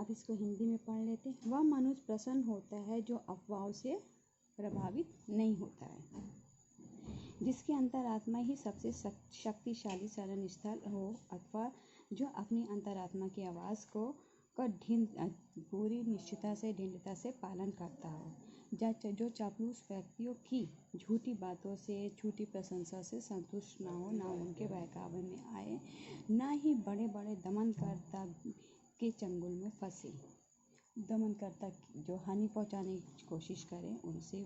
अब इसको हिंदी में पढ़ लेते हैं। वह मनुष्य प्रसन्न होता है जो अफवाहों से प्रभावित नहीं होता है, जिसकी अंतरात्मा ही सबसे शक्तिशाली शरण स्थल हो, अथवा जो अपनी अंतरात्मा की आवाज़ को पूरी निश्चितता से दृढ़ता से पालन करता हो, जो चापलूस व्यक्तियों की झूठी बातों से, झूठी प्रशंसा से संतुष्ट ना हो, ना उनके बहकावे में आए, ना ही बड़े बड़े दमनकर्ता के चंगुल में फंसे। दमनकर्ता जो हानि पहुंचाने की कोशिश करें उनसे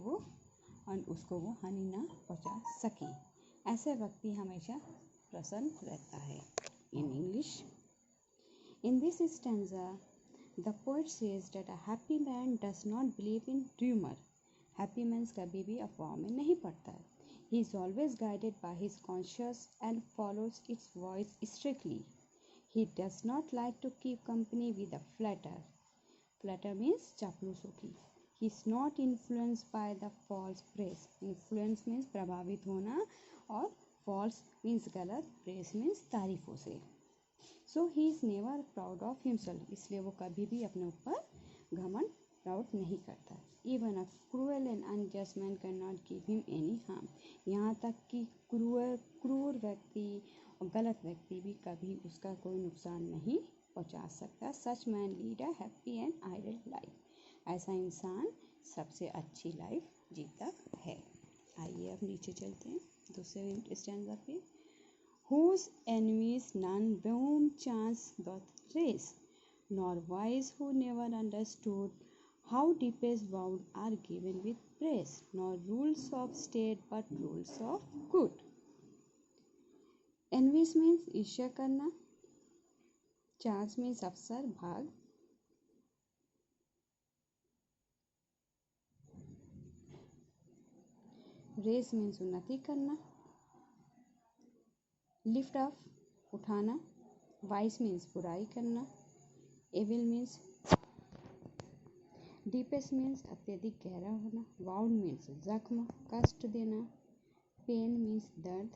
उसको वो हानि ना पहुंचा सके, ऐसे व्यक्ति हमेशा प्रसन्न रहता है। In English, in this stanza, the poet says that a happy man does not believe in rumor. Happy man कभी भी अफवाह में नहीं पड़ता है. He is always guided by his conscience and follows its voice strictly. He does not like to keep company with a flatterer. Flatterer means चापलूसों की. He is not influenced by the false praise. Influence means प्रभावित होना और false means गलत, praise means तारीफों से. So he is never proud of himself. इसलिए वो कभी भी अपने ऊपर घमंड प्राउड नहीं करता. Even a cruel and unjust man cannot give him any harm. यहाँ तक कि क्रूर व्यक्ति और गलत व्यक्ति भी कभी उसका कोई नुकसान नहीं पहुँचा सकता. Such man lead a happy and idle life. ऐसा इंसान सबसे अच्छी लाइफ जीता है. आइए अब नीचे चलते हैं दूसरे स्टैंजा पे. Whose enemies none whom chance doth raise, nor wise who never understood how deepest wound are given with praise, nor rules of state but rules of good. Enemies means ईर्ष्या करना. Chance means अवसर, भाग. Raise means उन्नति करना. Lift off उठाना. Vice means बुराई करना. Evil means deepest means अत्यधिक गहरा होना. वाउंड मीन्स जख्म, कष्ट देना. पेन मीन्स दर्द.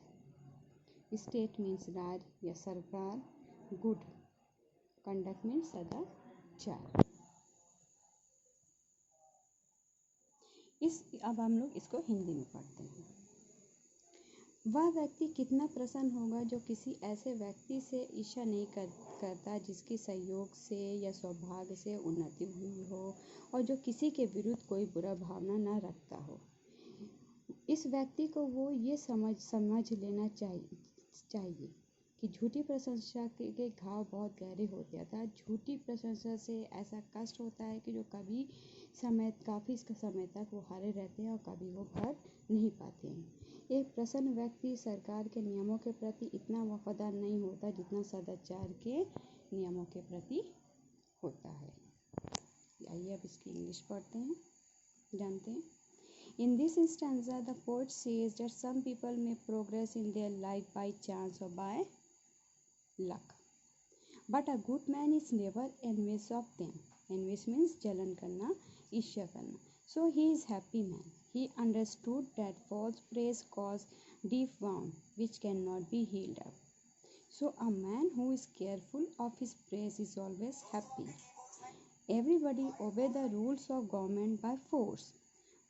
स्टेट मीन्स राज या सरकार. गुड कंडक्ट मीन्स सदाचार. अब हम लोग इसको हिंदी में पढ़ते हैं. वह व्यक्ति कितना प्रसन्न होगा जो किसी ऐसे व्यक्ति से ईर्ष्या नहीं करता जिसकी सहयोग से या सौभाग्य से उन्नति हुई हो और जो किसी के विरुद्ध कोई बुरा भावना न रखता हो. इस व्यक्ति को वो ये समझ लेना चाहिए कि झूठी प्रशंसा के घाव बहुत गहरे होते हैं. झूठी प्रशंसा से ऐसा कष्ट होता है कि जो काफ़ी समय तक वो हारे रहते हैं और कभी वो भर नहीं पाते हैं. एक प्रसन्न व्यक्ति सरकार के नियमों के प्रति इतना वफादार नहीं होता जितना सदाचार के नियमों के प्रति होता है. आइए अब इसकी इंग्लिश पढ़ते हैं, जानते हैं. In this stanza, the poet says that some people may progress in their life by chance or by luck, but a good man is never envious of them. Envious means जलन करना, ईर्ष्या करना. So he is happy man. He understood that false praise causes deep wound which cannot be healed up. So a man who is careful of his praise is always happy. Everybody obey the rules of government by force,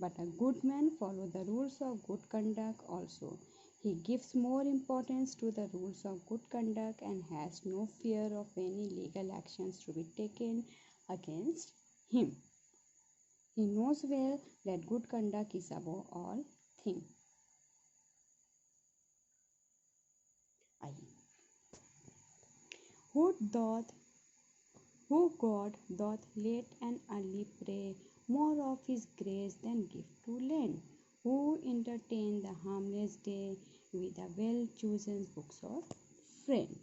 but a good man follow the rules of good conduct also. He gives more importance to the rules of good conduct and has no fear of any legal actions to be taken against him. He knows well that good conduct is above all things. Who God doth late and early pray, more of his grace than gift to lend. Who entertain the harmless day with the well-chosen books of friend.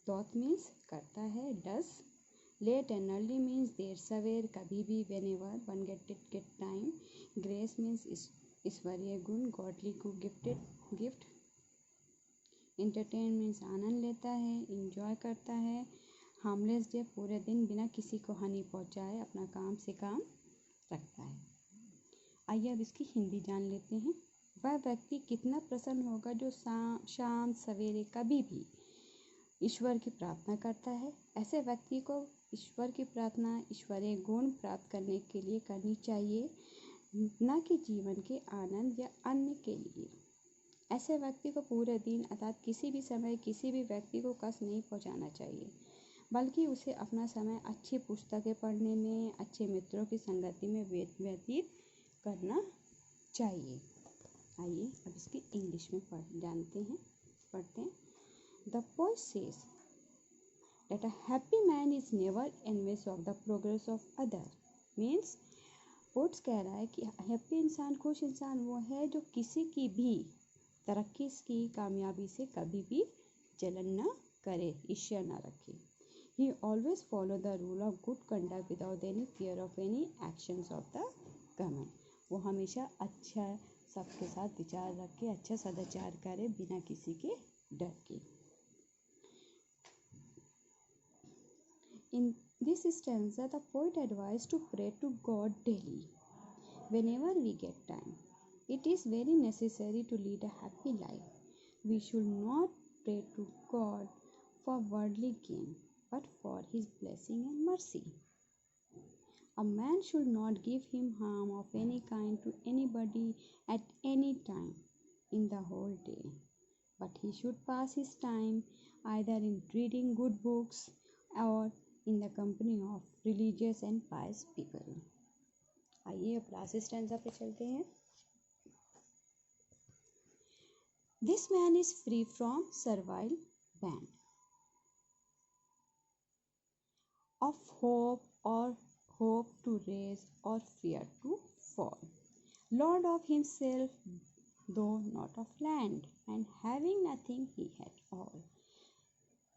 Doth means करता है, does. Late and early means देर सवेर, कभी भी, whenever one get time. Grace means ईश्वरीय गुण, godly को gift. Entertain means आनंद लेता है, enjoy करता है. Harmless day पूरे दिन बिना किसी को हानि पहुंचाए अपना काम से काम रखता है. आइए अब इसकी हिंदी जान लेते हैं. वह व्यक्ति कितना प्रसन्न होगा जो शाम सवेरे कभी भी ईश्वर की प्रार्थना करता है. ऐसे व्यक्ति को ईश्वर की प्रार्थना ईश्वरीय गुण प्राप्त करने के लिए करनी चाहिए, न कि जीवन के आनंद या अन्य के लिए। ऐसे व्यक्ति को पूरे दिन अर्थात किसी भी समय किसी भी व्यक्ति को कष्ट नहीं पहुंचाना चाहिए, बल्कि उसे अपना समय अच्छी पुस्तकें पढ़ने में, अच्छे मित्रों की संगति में व्यतीत करना चाहिए। आइए अब इसकी इंग्लिश में पढ़ते हैं। The poet says that a happy man is never envious of the progress of other. Means poet कह रहा है कि हैप्पी इंसान, खुश इंसान वो है जो किसी की भी तरक्की की कामयाबी से कभी भी जलन न करे, ईर्ष्या न रखे। He always follow the rule of good conduct without any fear of any actions of the government. वो हमेशा अच्छा सबके साथ विचार रख के अच्छा सदाचार करे बिना किसी के डर के। In this stanza, the poet advised to pray to God daily, whenever we get time. It is very necessary to lead a happy life. We should not pray to God for worldly gain, but for his blessing and mercy. A man should not give him harm of any kind to anybody at any time in the whole day, but he should pass his time either in reading good books or in the company of religious and pious people. आइए अब last stanza पे चलते हैं। This man is free from servile band of hope to raise or fear to fall, lord of himself though not of land, and having nothing he had all.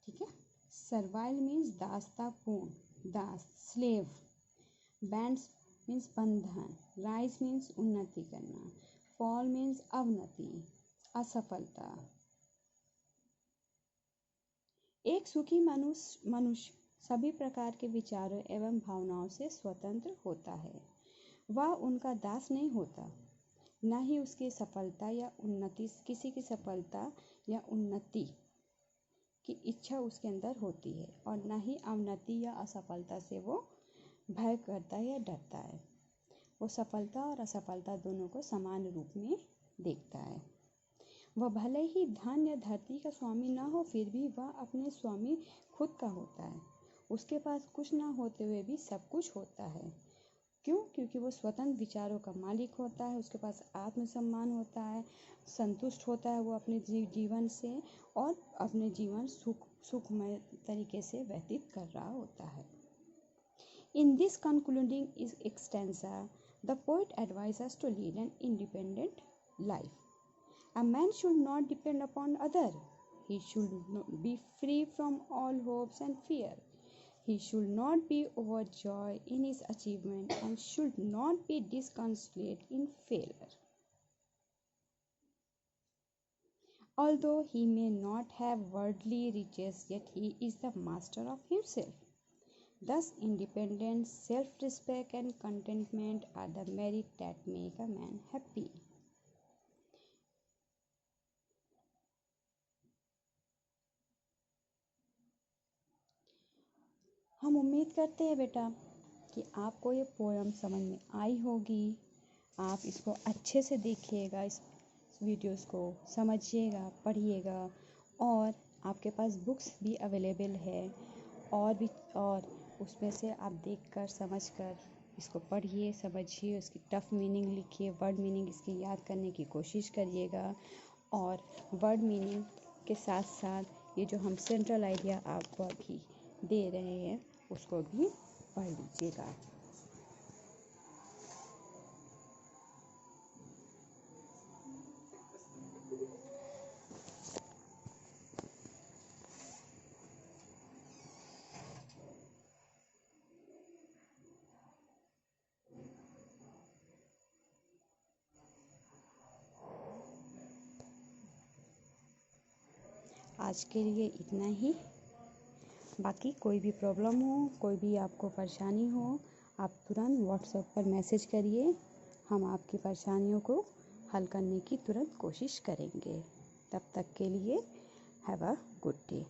ठीक है। Servile means दासतापूर्ण, दास, slave. Bands means बंधन। Rise means उन्नति करना। Fall means अवनति, असफलता। एक सुखी मनुष्य सभी प्रकार के विचारों एवं भावनाओं से स्वतंत्र होता है। वह उनका दास नहीं होता, न ही उसकी सफलता या उन्नति, किसी की सफलता या उन्नति की इच्छा उसके अंदर होती है, और न ही अवनति या असफलता से वो भय करता है या डरता है। वो सफलता और असफलता दोनों को समान रूप में देखता है। वह भले ही धन या धरती का स्वामी ना हो, फिर भी वह अपने स्वामी खुद का होता है। उसके पास कुछ ना होते हुए भी सब कुछ होता है। क्यों? क्योंकि वो स्वतंत्र विचारों का मालिक होता है, उसके पास आत्मसम्मान होता है, संतुष्ट होता है वो अपने जीवन से, और अपने जीवन सुखमय तरीके से व्यतीत कर रहा होता है। In this concluding stanza, the poet advises us to lead an independent life. A man should not depend upon others. He should be free from all hopes and fear. He should not be overjoyed in his achievement and should not be disconsolate in failure. Although he may not have worldly riches, yet he is the master of himself. Thus, independence, self-respect, and contentment are the merit that make a man happy. हम उम्मीद करते हैं बेटा कि आपको ये poem समझ में आई होगी। आप इसको अच्छे से देखिएगा, इस वीडियोस को समझिएगा, पढ़िएगा, और आपके पास बुक्स भी अवेलेबल है, और उसमें से आप देखकर समझकर इसको पढ़िए, समझिए, उसकी टफ मीनिंग लिखिए, वर्ड मीनिंग इसकी याद करने की कोशिश करिएगा, और वर्ड मीनिंग के साथ साथ ये जो हम सेंट्रल आइडिया आपको अभी दे रहे हैं उसको भी पढ़ लीजिएगा। आज के लिए इतना ही। बाकी कोई भी प्रॉब्लम हो, कोई भी आपको परेशानी हो, आप तुरंत व्हाट्सएप पर मैसेज करिए। हम आपकी परेशानियों को हल करने की तुरंत कोशिश करेंगे। तब तक के लिए हैव अ गुड डे।